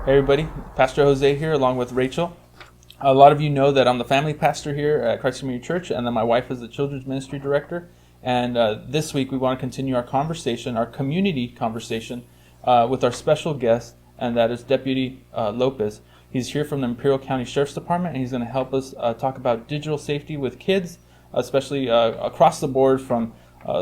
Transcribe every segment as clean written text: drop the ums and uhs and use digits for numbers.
Hey everybody, Pastor Jose here along with Rachel. A lot of you know that I'm the family pastor here at Christ Community Church, and then my wife is the children's ministry director. And this week we want to continue our conversation, our community conversation, with our special guest, and that is Deputy Lopez. He's here from the Imperial County Sheriff's Department, and he's going to help us talk about digital safety with kids, especially across the board from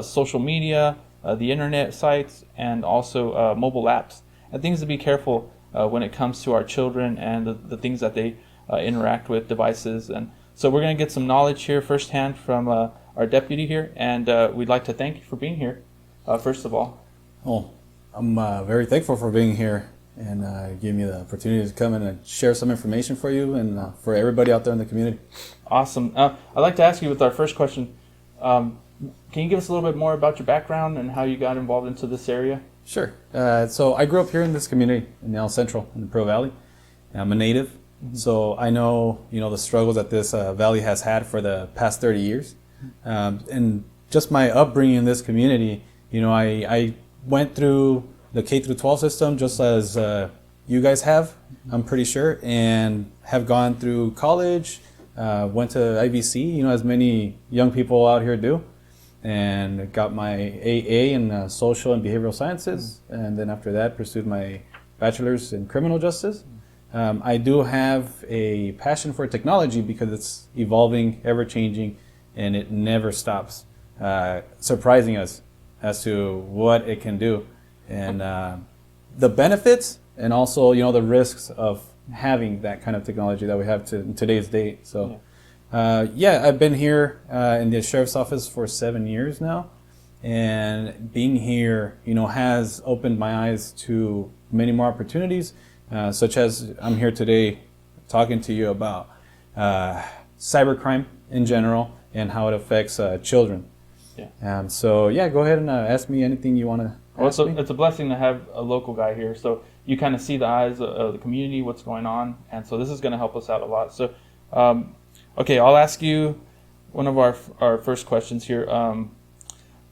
social media, the internet sites, and also mobile apps, and things to be careful when it comes to our children and the things that they interact with, devices. And so we're going to get some knowledge here firsthand from our deputy here, and we'd like to thank you for being here, first of all. Well, I'm very thankful for being here and giving me the opportunity to come in and share some information for you and for everybody out there in the community. Awesome. I'd like to ask you with our first question, can you give us a little bit more about your background and how you got involved into this area? Sure. So I grew up here in this community in El Centro, in the Pearl Valley. I'm a native, so I know the struggles that this valley has had for the past 30 years. And just my upbringing in this community, I went through the K through 12 system just as you guys have, I'm pretty sure, and have gone through college, went to IVC, as many young people out here do, and got my AA in social and behavioral sciences, and then after that pursued my bachelor's in criminal justice. I do have a passion for technology because it's evolving, ever-changing, and it never stops surprising us as to what it can do, and the benefits and also the risks of having that kind of technology that we have in today's date. So I've been here in the sheriff's office for 7 years now, and being here has opened my eyes to many more opportunities, such as I'm here today talking to you about cybercrime in general and how it affects children. Go ahead and ask me anything you want to ask me. It's a blessing to have a local guy here, so you kind of see the eyes of the community, what's going on, and so this is going to help us out a lot. So, okay, I'll ask you one of our first questions here.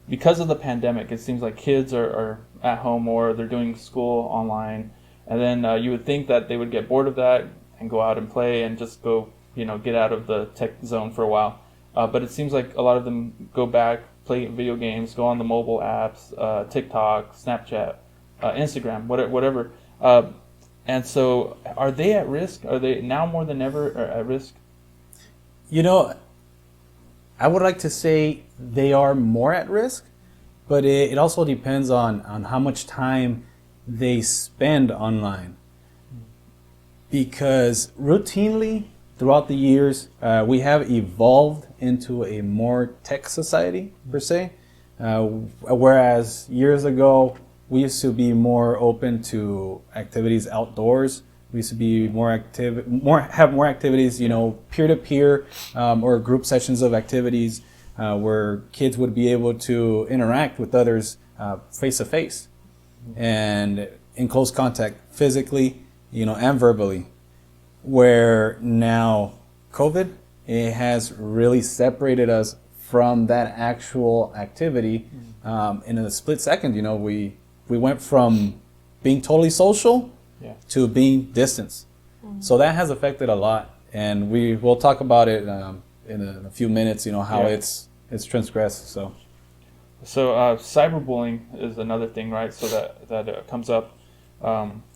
Because of the pandemic, it seems like kids are at home or they're doing school online, and then you would think that they would get bored of that and go out and play and just go, get out of the tech zone for a while. But it seems like a lot of them go back, play video games, go on the mobile apps, TikTok, Snapchat, Instagram, whatever. And so are they at risk? Are they now more than ever at risk? I would like to say they are more at risk, but it also depends on how much time they spend online. Because routinely, throughout the years, we have evolved into a more tech society, per se. Whereas years ago, we used to be more open to activities outdoors. We used to be have more activities, peer-to-peer or group sessions of activities where kids would be able to interact with others face-to-face and in close contact, physically, and verbally. Where now COVID, it has really separated us from that actual activity in a split second. We went from being totally social to being distanced. So that has affected a lot, and we'll talk about it in a few minutes, how it's transgressed. So cyberbullying is another thing, right? So that comes up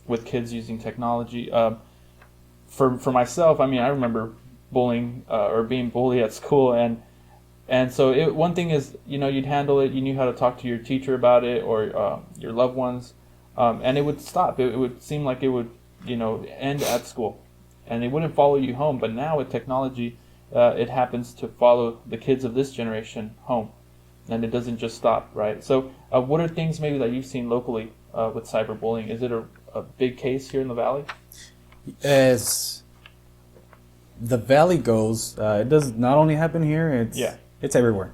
with kids using technology. For myself, I remember bullying or being bullied at school, and so one thing is, you'd handle it. You knew how to talk to your teacher about it or your loved ones, and it would stop. It would seem like it would, end at school, and they wouldn't follow you home. But now with technology, it happens to follow the kids of this generation home, and it doesn't just stop, right? So, what are things maybe that you've seen locally with cyberbullying? Is it a big case here in the Valley? As the Valley goes, it does not only happen here, it's everywhere.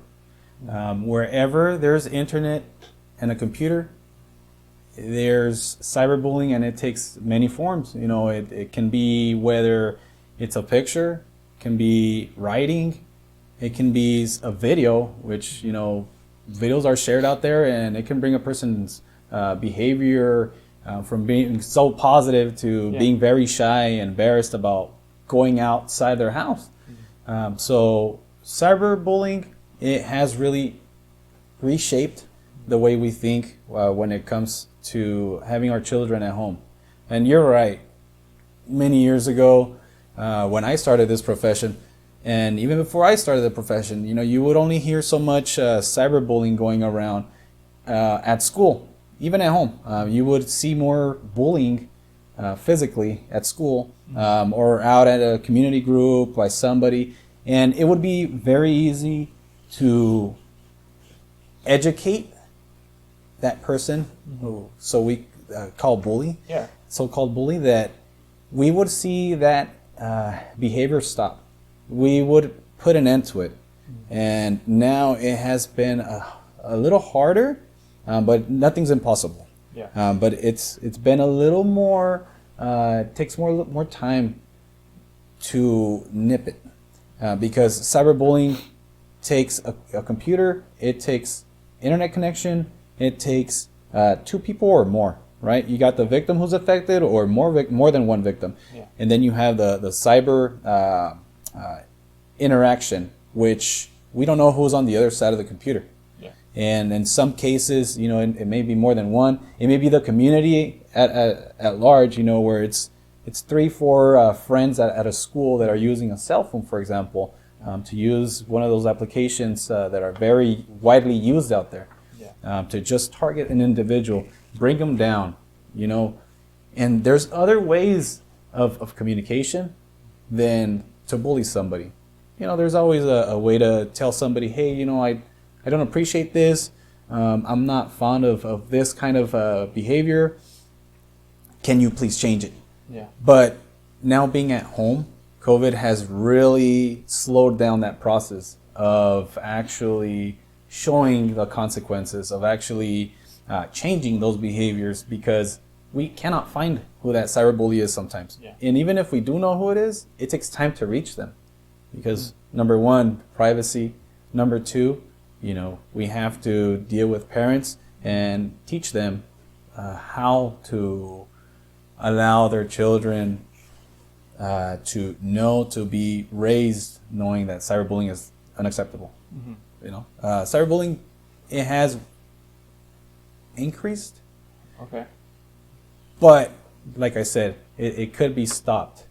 Wherever there's internet and a computer, there's cyberbullying, and it takes many forms. It can be whether it's a picture, can be writing, it can be a video, which, videos are shared out there, and it can bring a person's behavior from being so positive to being very shy and embarrassed about going outside their house. So cyberbullying, it has really reshaped the way we think when it comes to having our children at home. And you're right. Many years ago, when I started this profession, and even before I started the profession, you would only hear so much cyberbullying going around at school, even at home. You would see more bullying physically at school or out at a community group by somebody, and it would be very easy to educate that person who we call bully, so-called bully, that we would see that behavior stop. We would put an end to it. And now it has been a little harder, but nothing's impossible. But it's been a little more, it takes more time to nip it, because cyberbullying takes a computer, it takes internet connection, it takes two people or more, right? You got the victim who's affected, or more than one victim, and then you have the cyber interaction, which we don't know who's on the other side of the computer. And in some cases, it may be more than one. It may be the community at large, where it's 3-4 friends at a school that are using a cell phone, for example, to use one of those applications that are very widely used out there, to just target an individual, bring them down, And there's other ways of communication than to bully somebody. There's always a way to tell somebody, hey, I don't appreciate this. I'm not fond of this kind of behavior. Can you please change it? But now being at home, COVID has really slowed down that process of actually showing the consequences, of actually changing those behaviors, because we cannot find who that cyberbully is sometimes. And even if we do know who it is, it takes time to reach them. Because number one, privacy. Number two, we have to deal with parents and teach them how to allow their children to be raised knowing that cyberbullying is unacceptable. Cyberbullying, it has increased. But like I said, it could be stopped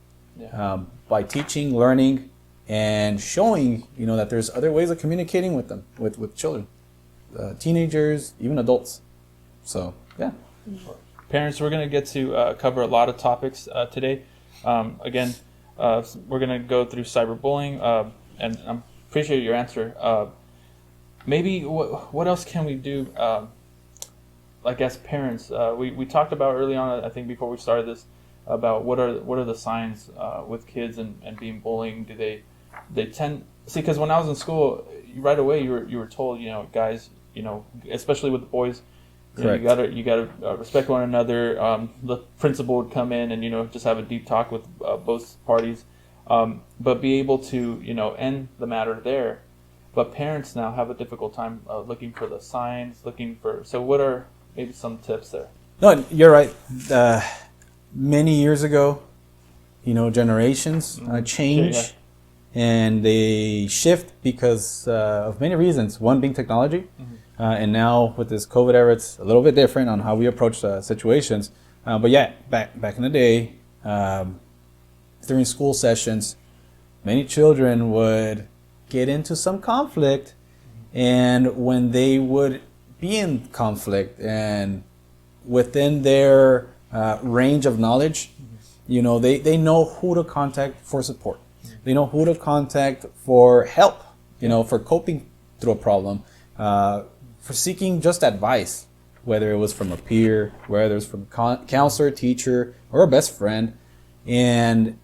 by teaching, learning, and showing, that there's other ways of communicating with them, with children, teenagers, even adults. So, Parents, we're going to get to cover a lot of topics today. Again, we're going to go through cyberbullying, and I appreciate your answer. Maybe what else can we do, like as parents? We talked about early on, I think before we started this, about what are the signs with kids and being bullying. Do they tend, because when I was in school, right away you were told, guys, especially with the boys, you gotta respect one another. The principal would come in and just have a deep talk with both parties, but be able to end the matter there. But parents now have a difficult time looking for the signs, so what are maybe some tips there? No, you're right. Many years ago, generations change, and they shift because of many reasons. One being technology, and now with this COVID era, it's a little bit different on how we approach situations. But back in the day, during school sessions, many children would get into some conflict, and when they would be in conflict and within their range of knowledge, they know who to contact for support. They know who to contact for help, for coping through a problem, for seeking just advice, whether it was from a peer, whether it was from a counselor, teacher, or a best friend. And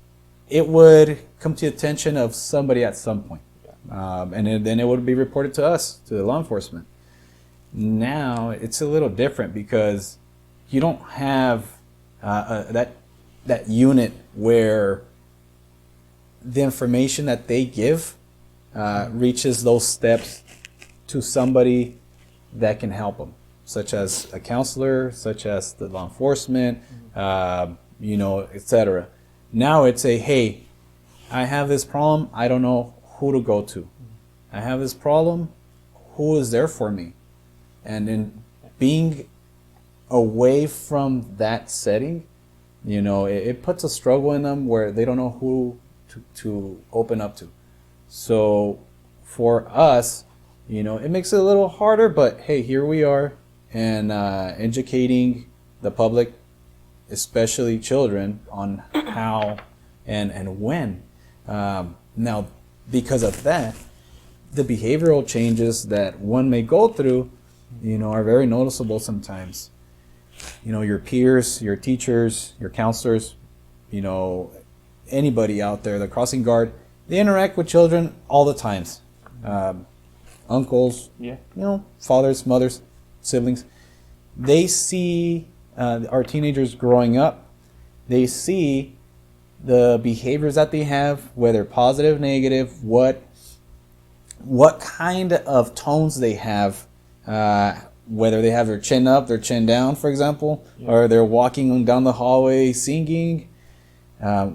it would come to the attention of somebody at some point. And then it would be reported to us, to the law enforcement. Now it's a little different because you don't have that unit where the information that they give reaches those steps to somebody that can help them. such as a counselor, such as the law enforcement, etc. Now it's hey, I have this problem. I don't know who to go to. I have this problem. Who is there for me? And in being away from that setting, it puts a struggle in them where they don't know who to open up to. So for us, it makes it a little harder, but hey, here we are, and educating the public, especially children, on how and when. Now, because of that, the behavioral changes that one may go through, are very noticeable sometimes. Your peers, your teachers, your counselors, anybody out there, the crossing guard, they interact with children all the times. Uncles, fathers, mothers, siblings. They see our teenagers growing up. They see the behaviors that they have, whether positive, negative, what kind of tones they have, whether they have their chin up, their chin down, for example, or they're walking down the hallway singing.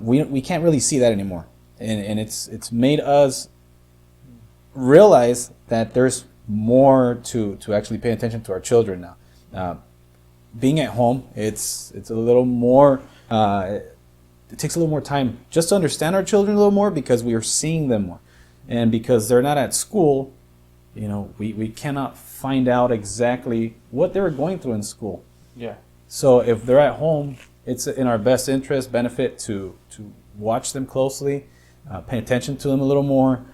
We can't really see that anymore, and it's made us realize that there's more to actually pay attention to our children now. Being at home, it's a little more. It takes a little more time just to understand our children a little more, because we are seeing them more, and because they're not at school. We cannot find out exactly what they were going through in school. Yeah. So if they're at home, it's in our best interest, benefit to watch them closely, pay attention to them a little more.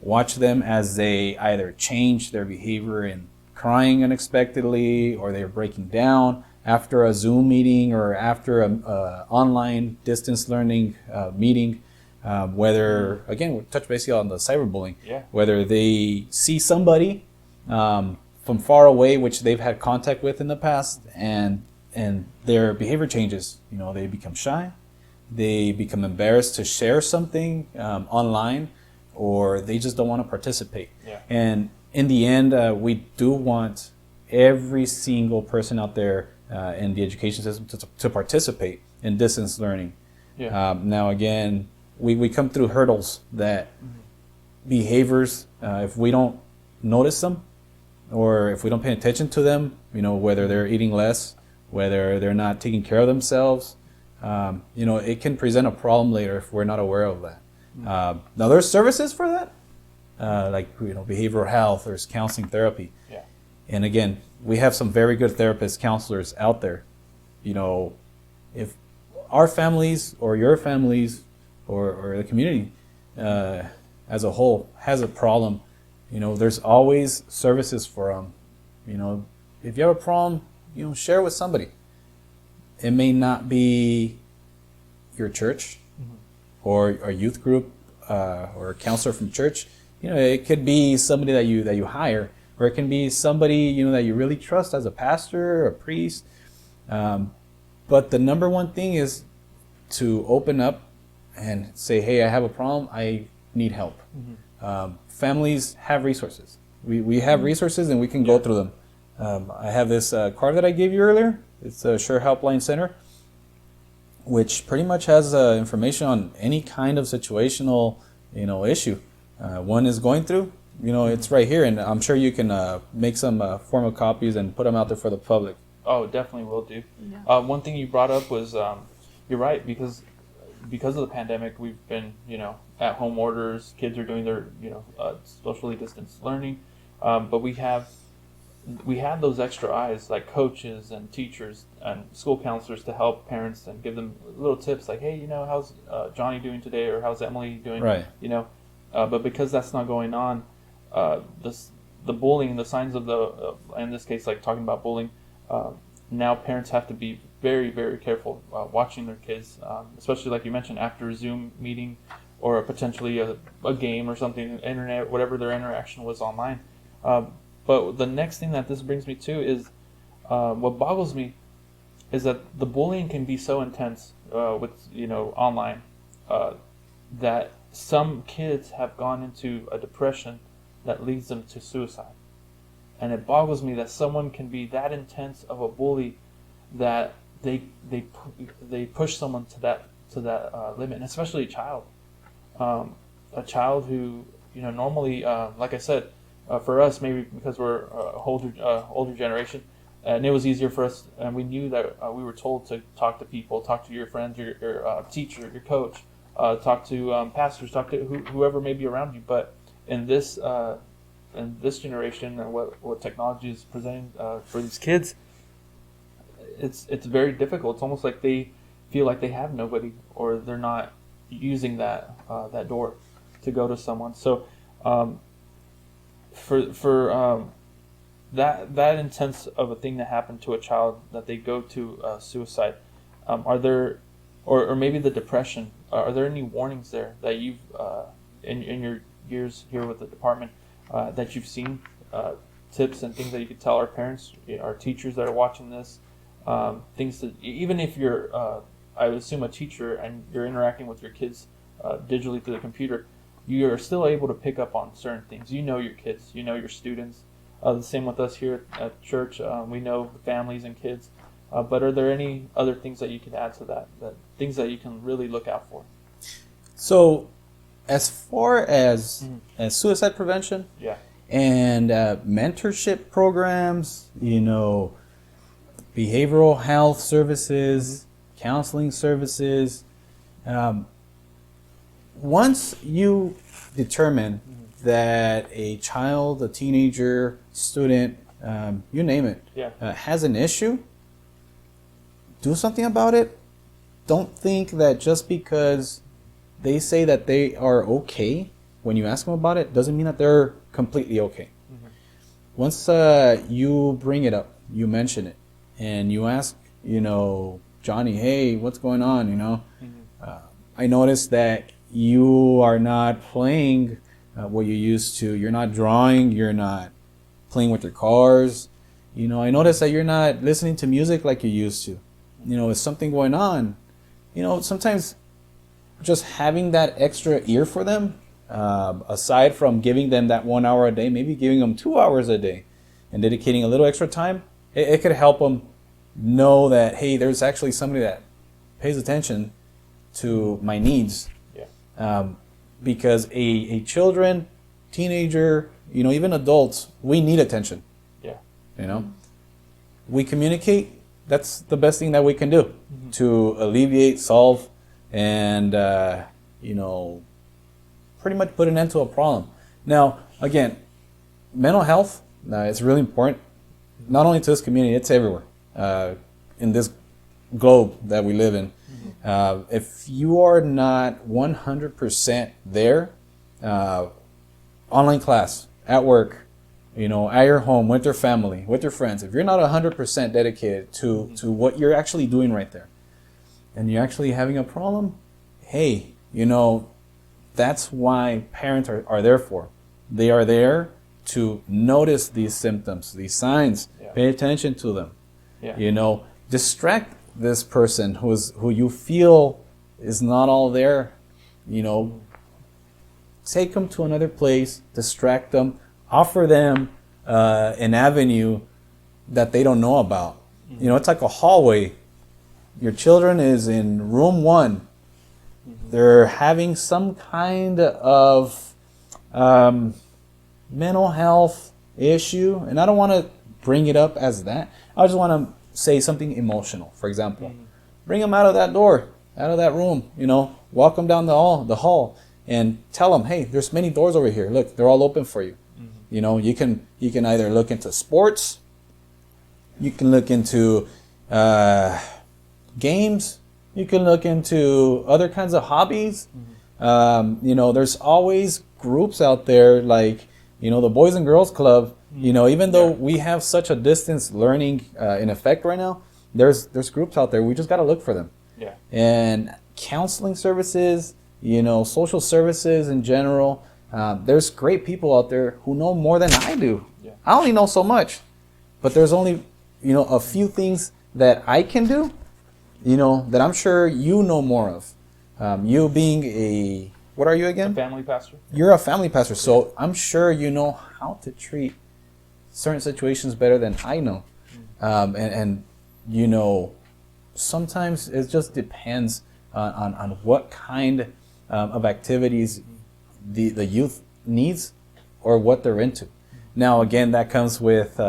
Watch them as they either change their behavior in crying unexpectedly, or they're breaking down after a Zoom meeting or after a online distance learning meeting. Whether, again, we'll touch basically on the cyberbullying, whether they see somebody from far away, which they've had contact with in the past, and their behavior changes. They become shy, they become embarrassed to share something online, or they just don't want to participate. And in the end, we do want every single person out there in the education system to participate in distance learning. Now, again, we come through hurdles that behaviors, if we don't notice them, or if we don't pay attention to them, whether they're eating less, whether they're not taking care of themselves, it can present a problem later if we're not aware of that. Now, there's services for that, like behavioral health, there's counseling, therapy. And again, we have some very good therapists, counselors out there. If our families or your families or the community as a whole has a problem, there's always services for them. If you have a problem, share with somebody. It may not be your church or a youth group or a counselor from church. It could be somebody that you hire, or it can be somebody that you really trust as a pastor or a priest. But the number one thing is to open up and say, hey, I have a problem, I need help. Families have resources. We have resources, and we can go through them. I have this card that I gave you earlier. It's a Sure Helpline Center, which pretty much has information on any kind of situational issue one is going through. It's right here, and I'm sure you can make some formal copies and put them out there for the public. Oh, definitely will do. One thing you brought up was you're right, because of the pandemic, we've been at home orders. Kids are doing their socially distanced learning, but we had those extra eyes like coaches and teachers and school counselors to help parents and give them little tips like, hey, how's Johnny doing today, or how's Emily doing? Right. But because that's not going on, the bullying, the signs of in this case, like talking about bullying, now parents have to be very, very careful watching their kids, especially like you mentioned, after a Zoom meeting or potentially a game or something, internet, whatever their interaction was online. But the next thing that this brings me to is what boggles me is that the bullying can be so intense with online that some kids have gone into a depression that leads them to suicide. And it boggles me that someone can be that intense of a bully that they push someone to that limit, and especially a child who, normally, like I said, for us, maybe because we're older generation, and it was easier for us, and we knew that we were told to talk to people, talk to your friends, your teacher, your coach, talk to pastors, talk to whoever may be around you. But in this generation, and what technology is presenting for these kids, it's very difficult. It's almost like they feel like they have nobody, or they're not using that door to go to someone. So for that intense of a thing to happen to a child, that they go to suicide, are there, or maybe the depression, are there any warnings there that you've in your years here with the department that you've seen, tips and things that you could tell our parents, our teachers that are watching this, things that, even if you're I would assume a teacher and you're interacting with your kids digitally through the computer, you are still able to pick up on certain things. You know your kids, you know your students. The same with us here at church. We know the families and kids. But are there any other things that you could add to that things that you can really look out for? So, as far as suicide prevention, yeah, and mentorship programs, behavioral health services, counseling services. Once you determine that a child, a teenager, student, you name it, has an issue, do something about it. Don't think that just because they say that they are okay when you ask them about it doesn't mean that they're completely okay. Once you bring it up, you mention it, and you ask, Johnny, hey, what's going on? I noticed that you are not playing what you used to. You're not drawing. You're not playing with your cars. I noticed that you're not listening to music like you used to. Is something going on? Sometimes just having that extra ear for them, aside from giving them that 1 hour a day, maybe giving them 2 hours a day and dedicating a little extra time, it could help them know that, hey, there's actually somebody that pays attention to my needs. Because a children, teenager, even adults, we need attention. We communicate. That's the best thing that we can do to alleviate, solve, and pretty much put an end to a problem. Now, again, mental health is really important, not only to this community, it's everywhere in this globe that we live in. If you are not 100% there, online class, at work, at your home, with your family, with your friends, if you're not 100% dedicated to what you're actually doing right there, and you're actually having a problem, hey, that's why parents are there for. They are there to notice these symptoms, these signs, pay attention to them, distract this person who you feel is not all there, take them to another place, distract them, offer them an avenue that they don't know about. It's like a hallway. Your children is in room 1. They're having some kind of mental health issue, and I don't want to bring it up as that. I just want to say something emotional, for example. Bring them out of that door, out of that room, walk them down the hall and tell them, hey, there's many doors over here. Look, they're all open for you. You can either look into sports, you can look into games, you can look into other kinds of hobbies. There's always groups out there like, the Boys and Girls Club. Even though we have such a distance learning in effect right now, there's groups out there. We just got to look for them. And counseling services, social services in general. There's great people out there who know more than I do. I only know so much, but there's only, a few things that I can do, that I'm sure you know more of. You being what are you again? A family pastor. You're a family pastor, so I'm sure you know how to treat certain situations better than I know. And you know, sometimes it just depends on what kind of activities the youth needs or what they're into. Now, again, that comes with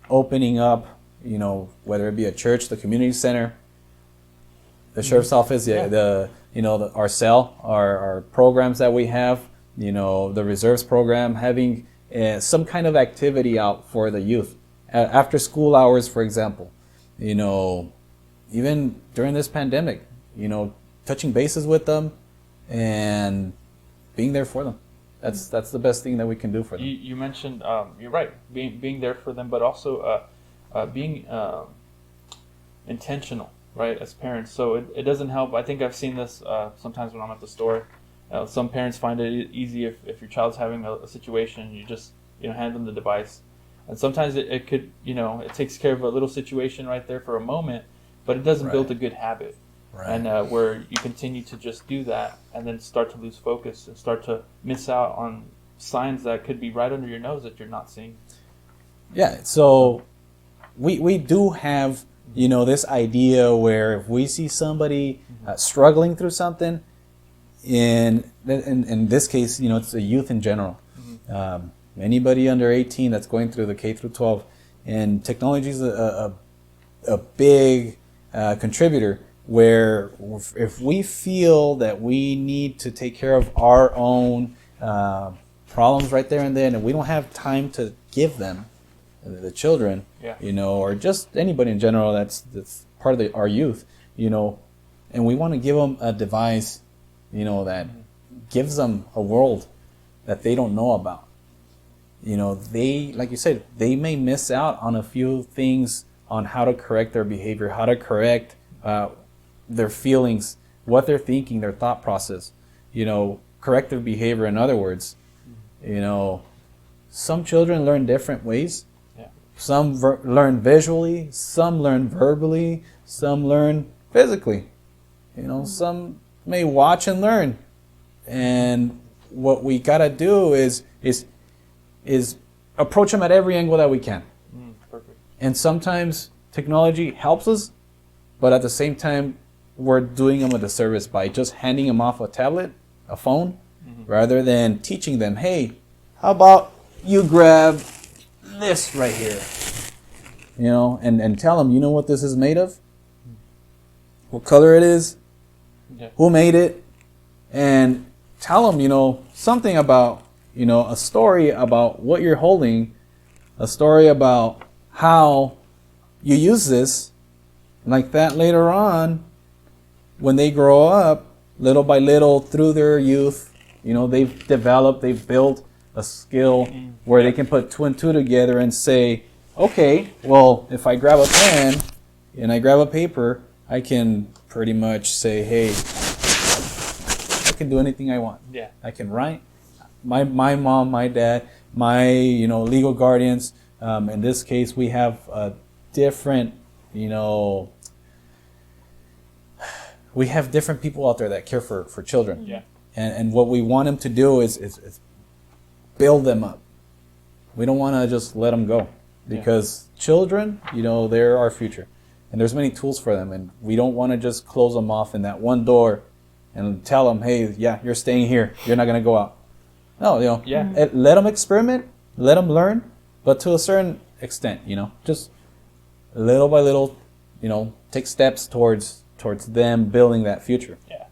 opening up, you know, whether it be a church, the community center, the sheriff's office, our cell, our programs that we have, you know, the reserves program, having some kind of activity out for the youth after school hours, for example. You know, even during this pandemic, you know, touching bases with them and being there for them. That's the best thing that we can do for them. You mentioned, you're right, being there for them, but also being intentional, right, as parents. So it doesn't help. I think I've seen this sometimes when I'm at the store. Some parents find it easy if your child's having a situation, you just hand them the device. And sometimes it could, it takes care of a little situation right there for a moment, but it doesn't build a good habit. Right. And where you continue to just do that and then start to lose focus and start to miss out on signs that could be right under your nose that you're not seeing. Yeah, so we do have, this idea where if we see somebody struggling through something, in this case, it's the youth in general. Mm-hmm. Anybody under 18 that's going through the K through 12, and technology is a big contributor. Where if we feel that we need to take care of our own problems right there and then, and we don't have time to give them, the children, or just anybody in general that's part of our youth, and we want to give them a device, that gives them a world that they don't know about. They, like you said, they may miss out on a few things on how to correct their behavior, how to correct their feelings, what they're thinking, their thought process, corrective behavior. In other words, some children learn different ways. Yeah. Some learn visually, some learn verbally, some learn physically. Some may watch and learn. And what we gotta do is approach them at every angle that we can. Perfect. And sometimes technology helps us, but at the same time, we're doing them a disservice by just handing them off a tablet, a phone, rather than teaching them, hey, how about you grab this right here, and tell them, what this is made of, what color it is, who made it, and tell them, something about, a story about what you're holding, a story about how you use this, like that later on. When they grow up, little by little, through their youth, they've built a skill where they can put two and two together and say, okay, well, if I grab a pen and I grab a paper, I can pretty much say, hey, I can do anything I want. Yeah. I can write. My mom, my dad, my, legal guardians, in this case, we have a different, we have different people out there that care for children. Yeah. And what we want them to do is build them up. We don't want to just let them go, because children, they're our future. And there's many tools for them. And we don't want to just close them off in that one door and tell them, hey, you're staying here. You're not going to go out. No, let them experiment, let them learn, but to a certain extent, just little by little, take steps towards them building that future. Yeah.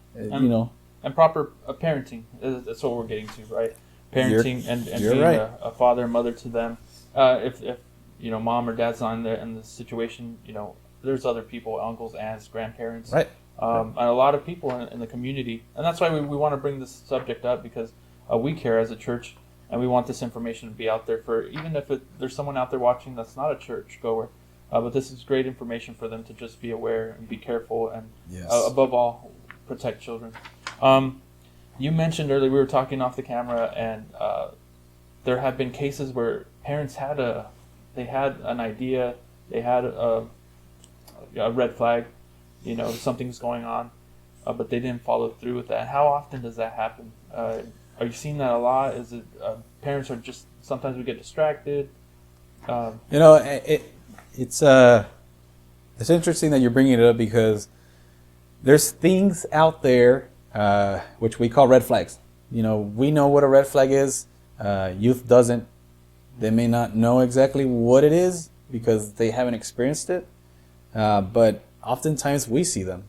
And proper parenting. That's what we're getting to, right? Parenting and being right. a father and mother to them. If mom or dad's not in the situation, there's other people, uncles, aunts, grandparents. Right. And a lot of people in the community. And that's why we want to bring this subject up, because we care as a church, and we want this information to be out there for, even if there's someone out there watching that's not a church goer. But this is great information for them to just be aware and be careful, and above all, protect children. You mentioned earlier, we were talking off the camera, and there have been cases where parents had an idea, they had a red flag, something's going on, but they didn't follow through with that. How often does that happen? Are you seeing that a lot? Is it parents are just, sometimes we get distracted? You know, it's interesting that you're bringing it up because there's things out there which we call red flags. You know, we know what a red flag is. Youth doesn't. They may not know exactly what it is because they haven't experienced it. But oftentimes we see them.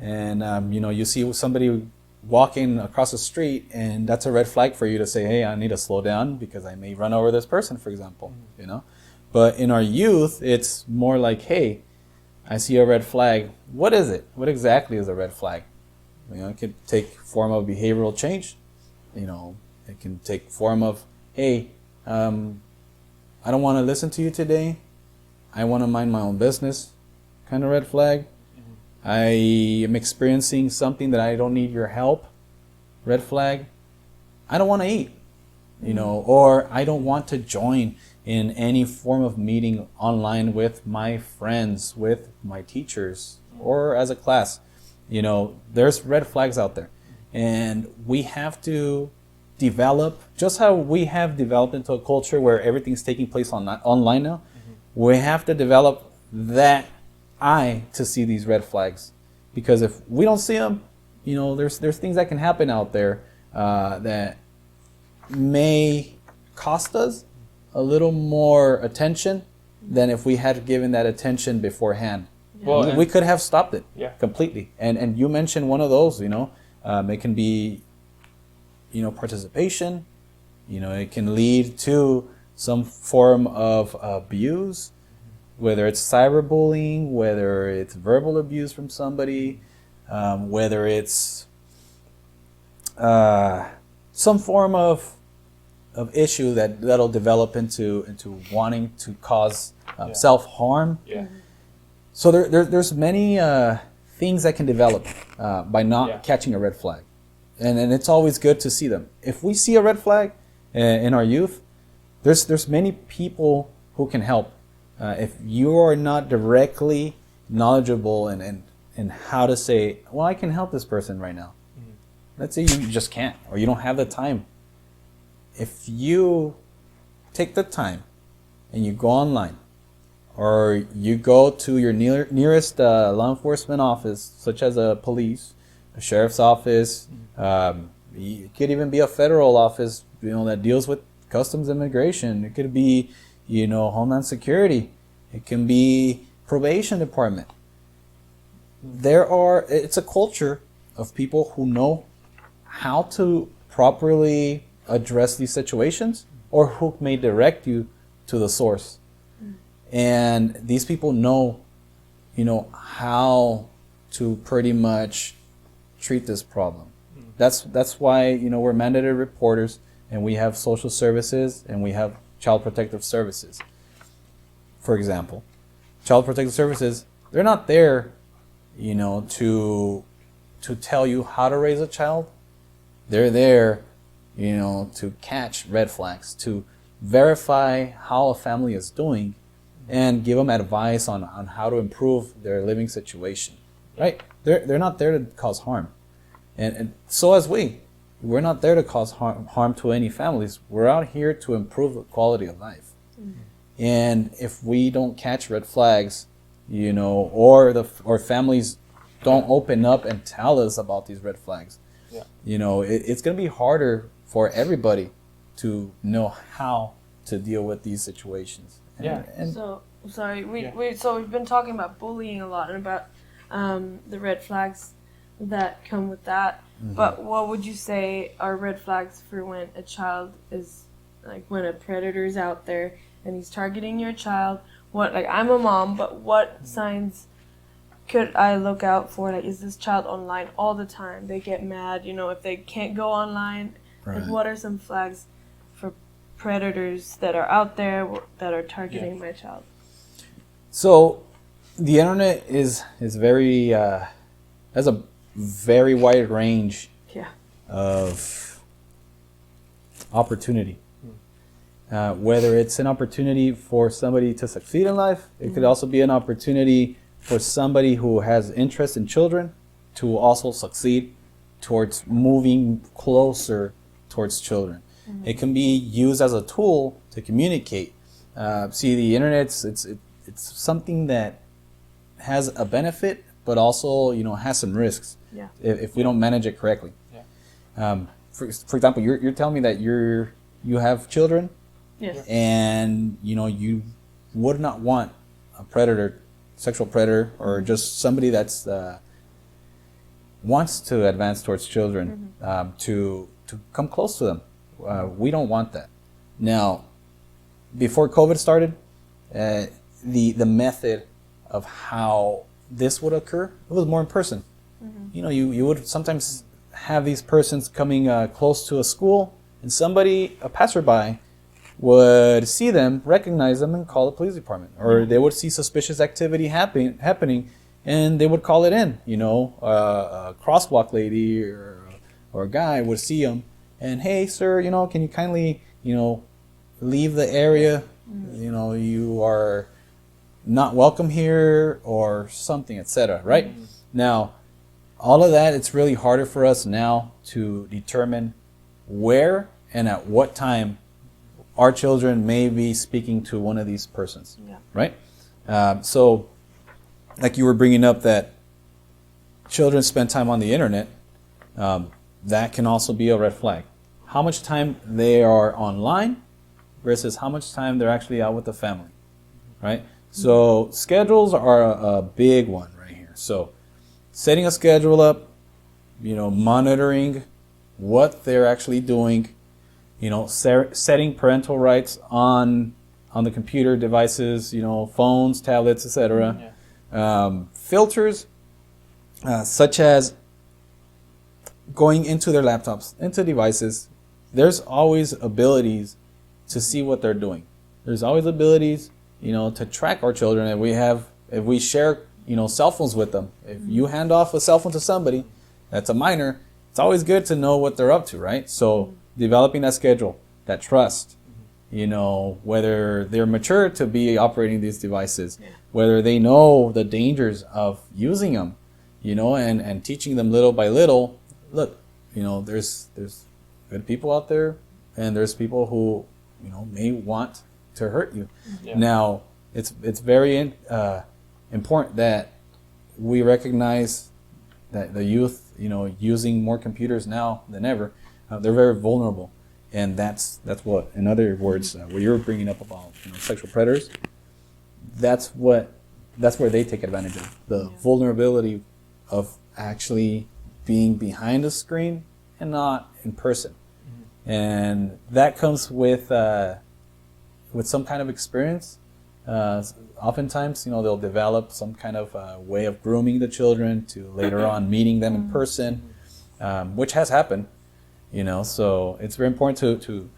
And, you know, you see somebody walking across the street and that's a red flag for you to say, hey, I need to slow down because I may run over this person, for example, you know. But in our youth, it's more like, hey, I see a red flag. What is it? What exactly is a red flag? You know, it can take form of behavioral change. You know, it can take form of, hey, I don't want to listen to you today. I want to mind my own business, kind of red flag. I am experiencing something that I don't need your help, red flag. I don't want to eat, you know, or I don't want to join in any form of meeting online with my friends, with my teachers, or as a class. You know, there's red flags out there. And we have to develop, just how we have developed into a culture where everything's taking place online now, we have to develop that eye to see these red flags. Because if we don't see them, you know, there's things that can happen out there that may cost us a little more attention than if we had given that attention beforehand. Well, we could have stopped it completely. And you mentioned one of those, you know, it can be, you know, participation, you know, it can lead to some form of abuse, whether it's cyberbullying, whether it's verbal abuse from somebody, whether it's some form of issue that'll develop into wanting to cause self-harm. So there's many things that can develop by not catching a red flag. And it's always good to see them. If we see a red flag in our youth, there's many people who can help. If you are not directly knowledgeable in how to say, well, I can help this person right now. Let's say you just can't, or you don't have the time. If you take the time and you go online, or you go to your nearest law enforcement office, such as a police, a sheriff's office, it could even be a federal office, you know, that deals with customs immigration. It could be, you know, Homeland Security. It can be probation department. It's a culture of people who know how to properly address these situations, or who may direct you to the source. And these people know, you know, how to pretty much treat this problem. That's why, you know, we're mandated reporters, and we have social services, and we have child protective services. For example, child protective services, they're not there, you know, to tell you how to raise a child. They're there, you know, to catch red flags, to verify how a family is doing, and give them advice on how to improve their living situation. Right? They're not there to cause harm. And so as we're not there to cause harm to any families. We're out here to improve the quality of life. And if we don't catch red flags, you know, or families don't open up and tell us about these red flags, you know, it's going to be harder for everybody to know how to deal with these situations. So we've been talking about bullying a lot and about the red flags that come with that. But what would you say are red flags for when a child is, like, when a predator is out there and he's targeting your child? What, like, I'm a mom, but what signs could I look out for? Like, is this child online all the time? They get mad, you know, if they can't go online. Right. Like, what are some flags for predators that are out there that are targeting my child? So the internet is very has a very wide range of opportunity. Whether it's an opportunity for somebody to succeed in life, it could also be an opportunity for somebody who has interest in children to also succeed towards moving closer towards children. It can be used as a tool to communicate. See, the internet, it's something that has a benefit, but also, has some risks. Yeah. If we don't manage it correctly. Yeah. For example, you're telling me that you have children. Yes. And you would not want a predator, sexual predator, or just somebody that's wants to advance towards children, to come close to them. We don't want that. Now, before COVID started, the method of how this would occur, it was more in person. You would sometimes have these persons coming close to a school, and a passerby, would see them, recognize them, and call the police department. Or they would see suspicious activity happening, and they would call it in. A crosswalk lady or a guy would see them, and, hey, sir, can you kindly, leave the area? You are not welcome here, or something, etc. Right? Now, all of that, it's really harder for us now to determine where and at what time our children may be speaking to one of these persons, right? So, like you were bringing up that children spend time on the internet, that can also be a red flag. How much time they are online versus how much time they're actually out with the family, right? So schedules are a big one right here. So setting a schedule up, monitoring what they're actually doing, setting parental rights on the computer devices, phones, tablets, etc. Filters, such as going into their laptops, into devices. There's always abilities to see what they're doing. There's always abilities, to track our children. If we share, cell phones with them. If you hand off a cell phone to somebody that's a minor, it's always good to know what they're up to, right? So developing that schedule, that trust, whether they're mature to be operating these devices, whether they know the dangers of using them, and teaching them little by little. Look, there's good people out there, and there's people who, may want to hurt you. Now, it's very important that we recognize that the youth, using more computers now than ever, they're very vulnerable, and that's what, in other words, what you're bringing up about sexual predators. That's where they take advantage of the vulnerability of actually being behind a screen and not in person, and that comes with some kind of experience. Oftentimes, they'll develop some kind of way of grooming the children to later on meeting them in person, which has happened. So it's very important to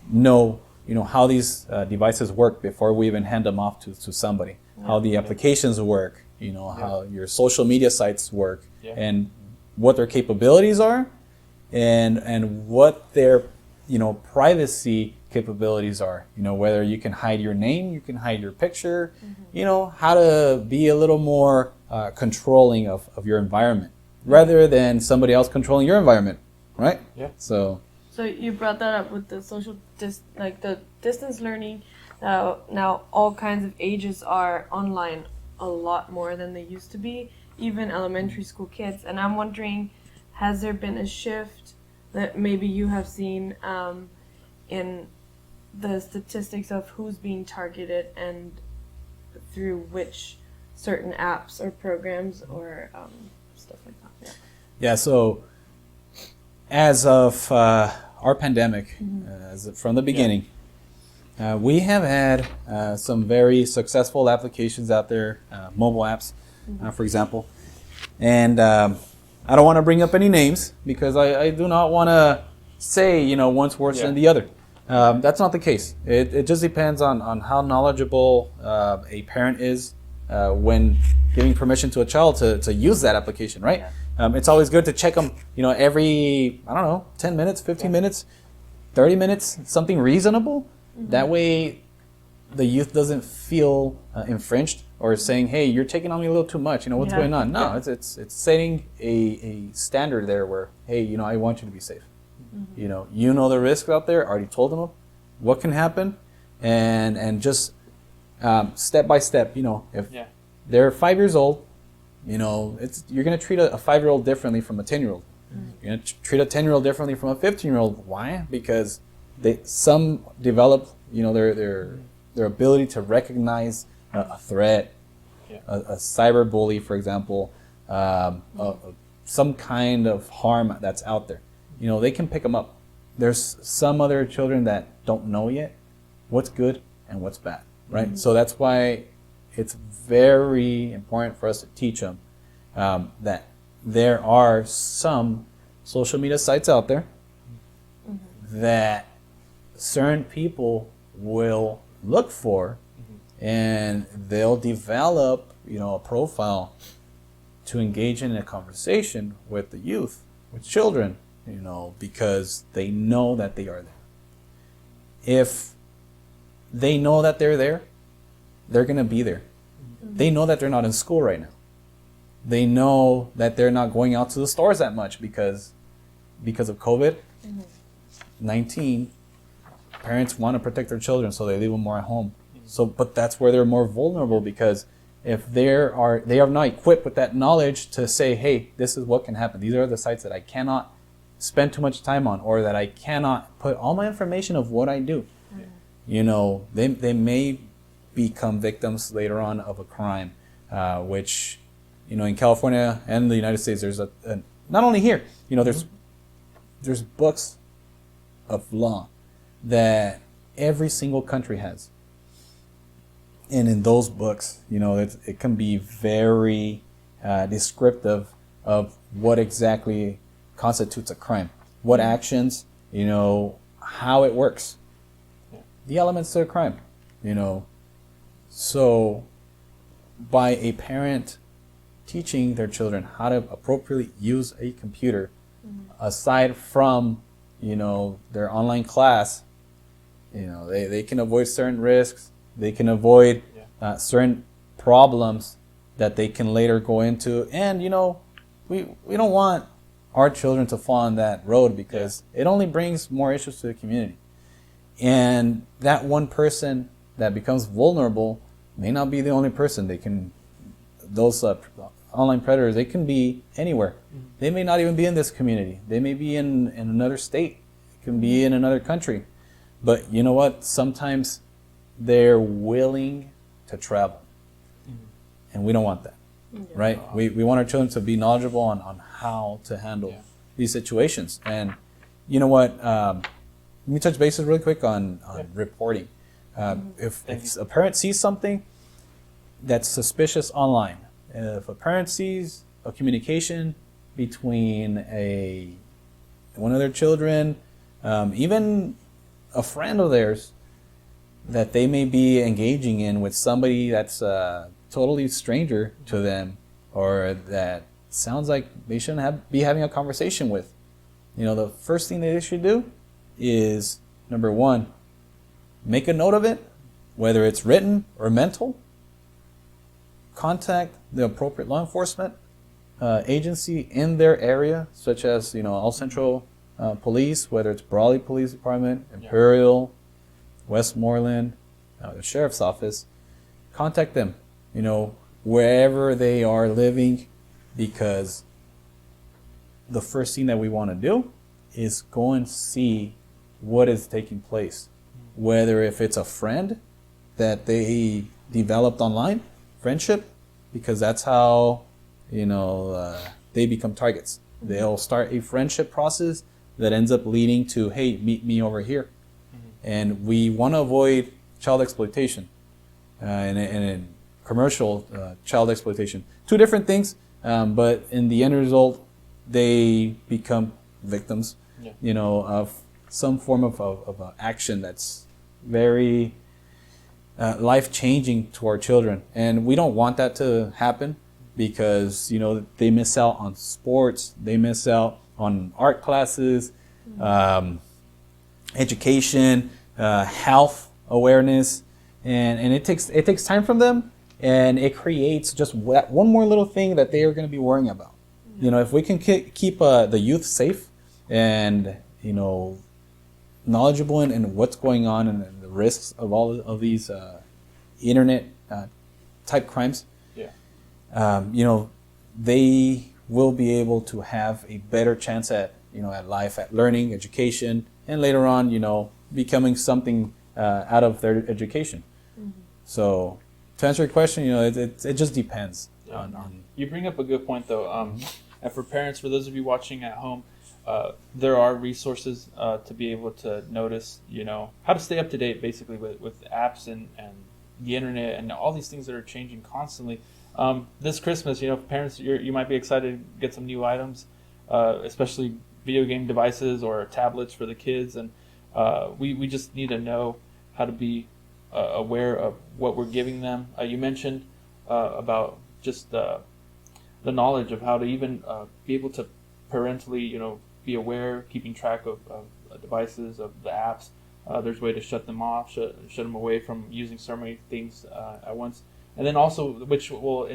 know, how these devices work before we even hand them off to somebody. How the applications work, how your social media sites work, and what their capabilities are, and what their privacy capabilities are. Whether you can hide your name, you can hide your picture. How to be a little more controlling of your environment, rather than somebody else controlling your environment, right? So you brought that up with the social the distance learning. Now all kinds of ages are online a lot more than they used to be, even elementary school kids. And I'm wondering, has there been a shift that maybe you have seen in the statistics of who's being targeted and through which certain apps or programs or stuff like that? Yeah, so as of our pandemic, from the beginning, we have had some very successful applications out there, mobile apps, for example. And I don't want to bring up any names because I do not want to say, one's worse than the other. That's not the case. It just depends on how knowledgeable a parent is when giving permission to a child to use that application, right? It's always good to check them, every, 10 minutes, 15 minutes, 30 minutes, something reasonable. That way the youth doesn't feel infringed or saying, hey, you're taking on me a little too much, what's going on? No, it's setting a standard there where, hey, I want you to be safe. You know the risks out there. I already told them what can happen, and just step by step, if Yeah. they're 5 years old, you're going to treat a 5-year-old differently from a 10-year-old. You're going to treat a 10-year-old differently from a 15-year-old. Why? Because some develop, their ability to recognize a threat, a cyber bully, for example, some kind of harm that's out there. They can pick them up. There's some other children that don't know yet what's good and what's bad, right? Mm-hmm. So that's why it's very important for us to teach them that there are some social media sites out there that certain people will look for, and they'll develop, a profile to engage in a conversation with the youth, with children, because they know that they are there. If they know that they're there, they're going to be there. They know that they're not in school right now. They know that they're not going out to the stores that much because of COVID-19. Parents want to protect their children, so they leave them more at home. But that's where they're more vulnerable, because if they are not equipped with that knowledge to say, hey, this is what can happen. These are the sites that I cannot spend too much time on, or that I cannot put all my information of what I do. They may become victims later on of a crime, which, in California and the United States, there's not only here, there's books of law that every single country has. And in those books, it can be very descriptive of what exactly constitutes a crime, what actions, how it works, the elements of a crime, So by a parent teaching their children how to appropriately use a computer, aside from, their online class, they can avoid certain risks. They can avoid certain problems that they can later go into. And, we don't want our children to fall on that road, because it only brings more issues to the community. And that one person that becomes vulnerable may not be the only person. Those online predators, they can be anywhere. They may not even be in this community. They may be in another state. It can be in another country. But you know what? Sometimes they're willing to travel. And we don't want that, right? We want our children to be knowledgeable on how to handle these situations. And you know what? Let me touch bases really quick on reporting. If a parent sees something that's suspicious online, if a parent sees a communication between one of their children, even a friend of theirs, that they may be engaging in with somebody that's totally stranger to them, or that sounds like they shouldn't be having a conversation with, the first thing that they should do is, number one, make a note of it, whether it's written or mental. Contact the appropriate law enforcement agency in their area, such as All Central Police, whether it's Brawley Police Department, Imperial, Westmoreland, the Sheriff's Office. Contact them, wherever they are living, because the first thing that we want to do is go and see what is taking place. Whether if it's a friend that they developed online, friendship, because that's how, they become targets. They'll start a friendship process that ends up leading to, hey, meet me over here. And we want to avoid child exploitation and commercial child exploitation. Two different things, but in the end result, they become victims, of some form of action that's very life-changing to our children. And we don't want that to happen, because, they miss out on sports, they miss out on art classes, education, health awareness, and it takes time from them, and it creates just one more little thing that they are going to be worrying about. If we can keep the youth safe, and knowledgeable in what's going on and the risks of all of these internet type crimes, they will be able to have a better chance at life, at learning, education, and later on, becoming something out of their education. Mm-hmm. So, to answer your question, it just depends on. You bring up a good point, though. And for parents, for those of you watching at home, there are resources to be able to notice, how to stay up to date, basically, with apps and the internet and all these things that are changing constantly. This Christmas, parents, you might be excited to get some new items, especially video game devices or tablets for the kids, and we just need to know how to be aware of what we're giving them. You mentioned about just the knowledge of how to even be able to parentally, be aware, keeping track of devices, of the apps. There's a way to shut them off, shut them away from using so many things at once. And then also, which will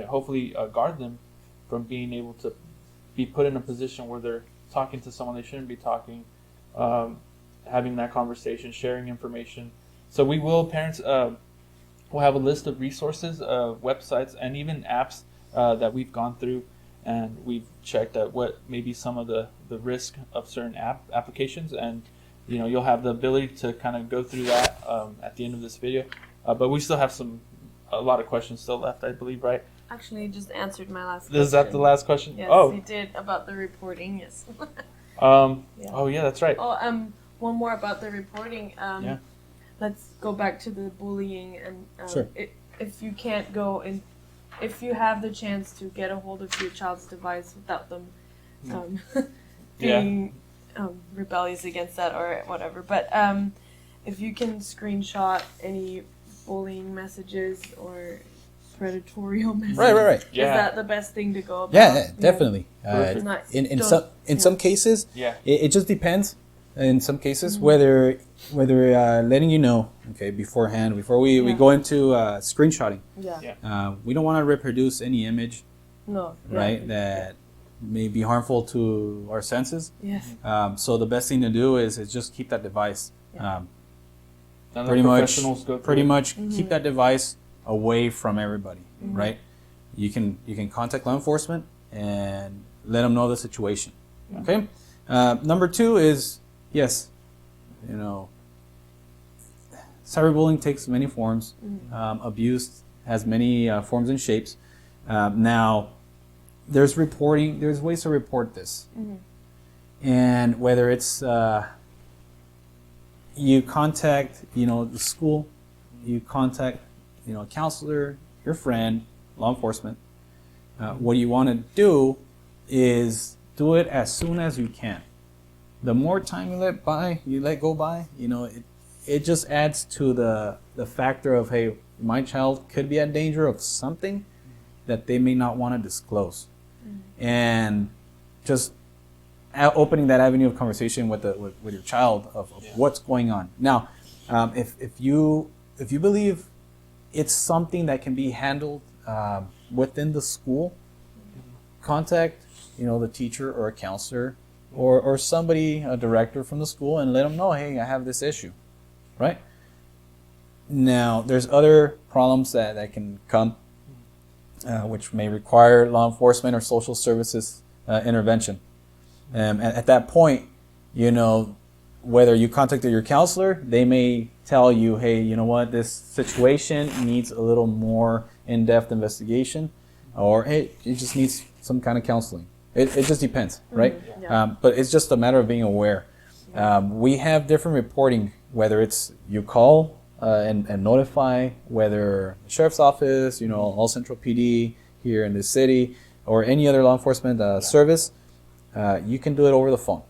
hopefully guard them from being able to be put in a position where they're talking to someone they shouldn't be talking, having that conversation, sharing information. So parents will have a list of resources, websites, and even apps that we've gone through, and we've checked at what may be some of the risk of certain applications, and you'll have the ability to kind of go through that at the end of this video. But we still have a lot of questions still left, I believe, right? Actually, you just answered my last question. Is that the last question? Yes, you did, about the reporting, yes. Yeah. Oh, yeah, that's right. One more about the reporting. Yeah. Let's go back to the bullying, and Sure. If you can't go and if you have the chance to get a hold of your child's device without them being rebellious against that or whatever, but if you can screenshot any bullying messages or predatory messages, right. Yeah. Is that the best thing to go about? Yeah, definitely. In some cases, it just depends. In some cases, whether letting you know, beforehand, before we go into screenshotting. Yeah. We don't want to reproduce any image. No. Right. That may be harmful to our senses. Yes. So the best thing to do is just keep that device. Pretty much keep that device away from everybody. Right. You can contact law enforcement and let them know the situation. Okay. Number 2 is, yes, cyberbullying takes many forms. Abuse has many forms and shapes. Now, there's ways to report this. And whether it's you contact, the school, you contact, a counselor, your friend, law enforcement. What you want to do is do it as soon as you can. The more time you let go by, it just adds to the factor of, hey, my child could be at danger of something that they may not want to disclose. And just opening that avenue of conversation with your child of what's going on. Now, if you believe it's something that can be handled within the school, contact the teacher or a counselor or somebody, a director from the school, and let them know, hey, I have this issue, right? Now, there's other problems that can come, which may require law enforcement or social services intervention. And at that point, whether you contacted your counselor, they may tell you, hey, you know what, this situation needs a little more in-depth investigation, or hey, it just needs some kind of counseling. It just depends, right? Yeah. But it's just a matter of being aware. We have different reporting, whether it's you call and notify, whether the sheriff's office, All Central PD here in the city, or any other law enforcement service. You can do it over the phone.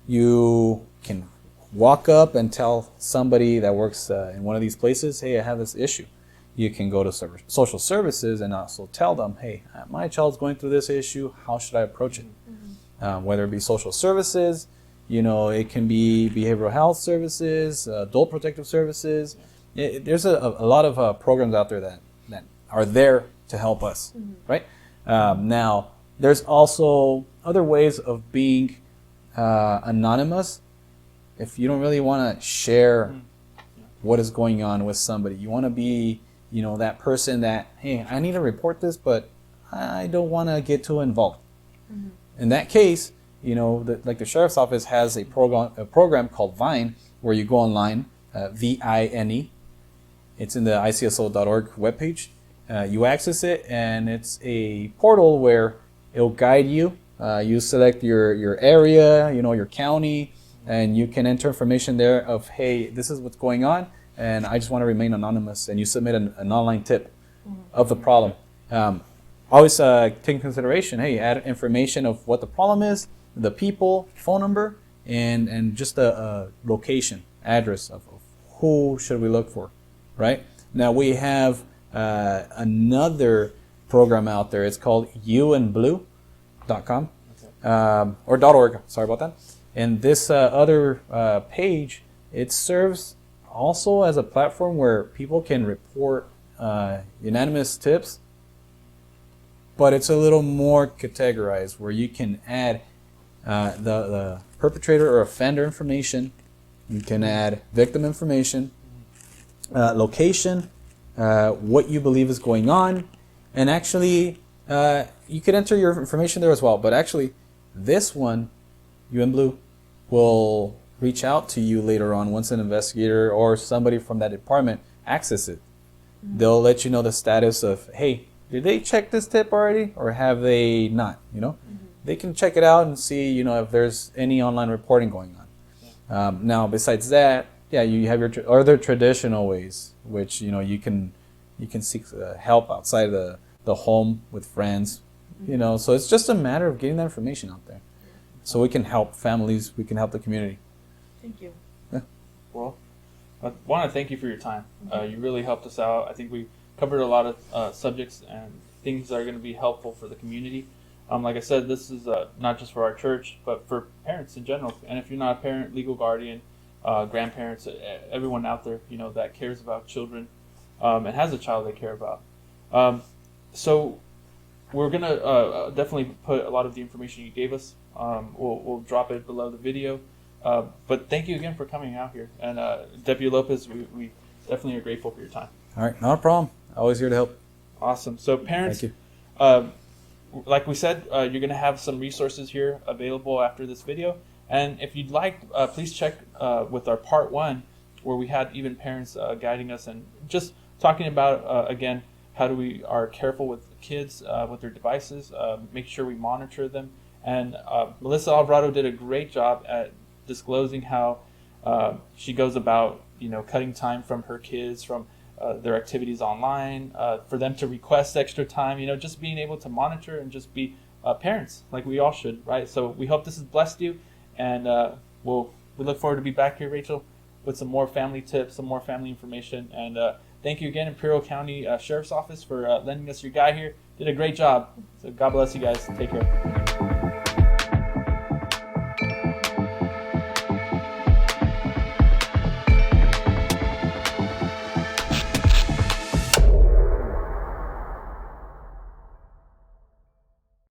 You can walk up and tell somebody that works in one of these places, hey, I have this issue. You can go to social services and also tell them, hey, my child's going through this issue. How should I approach it? Whether it be social services, it can be behavioral health services, adult protective services. There's a lot of programs out there that are there to help us, right? Now, there's also other ways of being anonymous if you don't really want to share what is going on with somebody, you want to be, that person that, hey, I need to report this, but I don't want to get too involved. Mm-hmm. In that case, like the sheriff's office has a program called Vine, where you go online, VINE. It's in the icso.org webpage. You access it, and it's a portal where it'll guide you. You select your area, your county, and you can enter information there of, hey, this is what's going on, and I just want to remain anonymous. And you submit an online tip of the problem. Always take in consideration, hey, add information of what the problem is, the people, phone number, and just a location, address of who should we look for, right? Now we have another program out there. It's called youandblue.com or .org. Sorry about that. And this other page, it serves also as a platform where people can report unanimous tips, but it's a little more categorized, where you can add the perpetrator or offender information. You can add victim information, location, what you believe is going on, and actually you could enter your information there as well. But actually, this one, You and Blue, will reach out to you later on once an investigator or somebody from that department access it. Mm-hmm. They'll let you know the status of, hey, did they check this tip already, or have they not? Mm-hmm. They can check it out and see, if there's any online reporting going on. Now, besides that, you have your other traditional ways, which you can seek help outside the home with friends. So it's just a matter of getting that information out there, so we can help families, we can help the community. Thank you. Yeah. Well, I want to thank you for your time. You really helped us out. I think we covered a lot of subjects and things that are going to be helpful for the community. Like I said, this is not just for our church, but for parents in general. And if you're not a parent, legal guardian, grandparents, everyone out there, that cares about children and has a child they care about. So we're going to definitely put a lot of the information you gave us. We'll drop it below the video. But thank you again for coming out here. And Deputy Lopez, we definitely are grateful for your time. All right, not a problem. Always here to help. Awesome. So parents, thank you. Like we said, you're going to have some resources here available after this video. And if you'd like, please check with our part 1, where we had even parents guiding us and just talking about, again, how we are careful with kids with their devices, make sure we monitor them. And Melissa Alvarado did a great job at disclosing how she goes about, cutting time from her kids, from their activities online, for them to request extra time, just being able to monitor and just be parents like we all should, right? So we hope this has blessed you, and we look forward to be back here, Rachel, with some more family tips, some more family information. And thank you again, Imperial County Sheriff's Office, for lending us your guy here. Did a great job. So God bless you guys. Take care.